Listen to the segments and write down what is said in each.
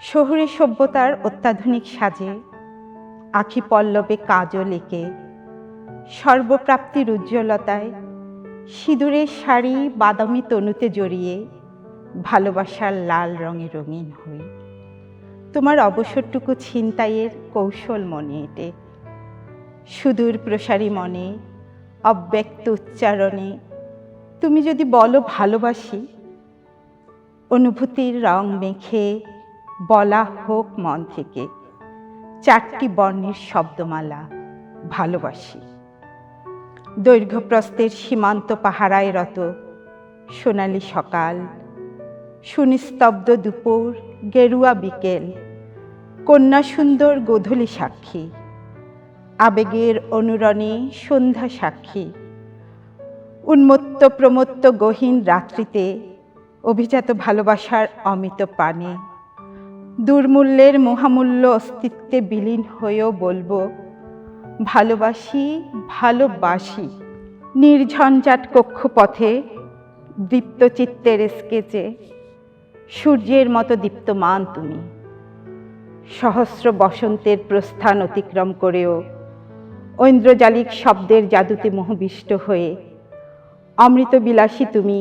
শহুরে সভ্যতার অত্যাধুনিক সাজে আখি পল্লবে কাজল এঁকে সর্বপ্রাপ্তির উজ্জ্বলতায় সিঁদুরের শাড়ি বাদামি তনুতে জড়িয়ে ভালোবাসার লাল রঙে রঙিন হই। তোমার অবসরটুকু ছিনতাইয়ের কৌশল মনে এঁটে সুদূর প্রসারী মনে অব্যক্ত উচ্চারণে তুমি যদি বলো ভালোবাসি, অনুভূতির রং মেখে বলা হোক মন থেকে চারটি বর্ণের শব্দমালা ভালোবাসি। দৈর্ঘ্যপ্রস্থের সীমান্ত পাহারায় রত সোনালি সকাল, সুনিস্তব্ধ দুপুর, গেরুয়া বিকেল, কন্যা সুন্দর গোধূলি সাক্ষী, আবেগের অনুরণে সন্ধ্যা সাক্ষী, উন্মত্ত প্রমত্ত গহীন রাত্রিতে অভিজাত ভালোবাসার অমিত পানে দুর্মূল্যের মহামূল্য অস্তিত্বে বিলীন হয়েও বলবো ভালোবাসি ভালোবাসি। নির্ঝঞ্ঝাট কক্ষপথে দীপ্ত চিত্তের স্কেচে সূর্যের মতো দীপ্তমান তুমি, সহস্র বসন্তের প্রস্থান অতিক্রম করেও ঐন্দ্রজালিক শব্দের জাদুতে মোহবিষ্ট হয়ে অমৃত বিলাসী তুমি,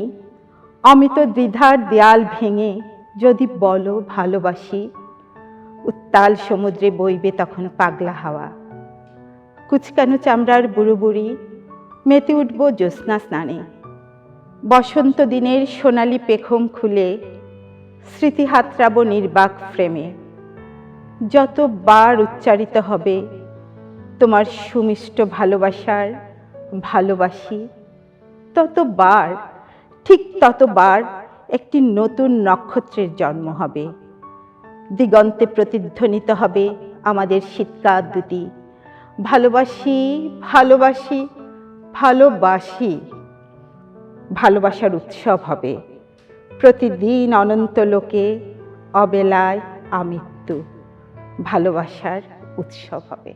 অমিত দ্বিধার দেয়াল ভেঙে যদি বলো ভালোবাসি, উত্তাল সমুদ্রে বইবে তখন পাগলা হাওয়া, কুচকানো চামড়ার বুড়ো বুড়ি মেতে উঠব জ্যোৎস্না স্নানে। বসন্ত দিনের সোনালি পেখম খুলে স্মৃতি হাতড়াবো নির্বাক ফ্রেমে। যতবার উচ্চারিত হবে তোমার সুমিষ্ট ভালোবাসার ভালোবাসি, ততবার ঠিক ততবার একটি নতুন নক্ষত্রের জন্ম হবে। দিগন্তে প্রতিধ্বনিত হবে আমাদের শীতকার দুটি ভালোবাসি ভালোবাসি ভালোবাসি। ভালোবাসার উৎসব হবে প্রতিদিন অনন্ত লোকে, অবেলায় আমৃত্যু ভালোবাসার উৎসব হবে।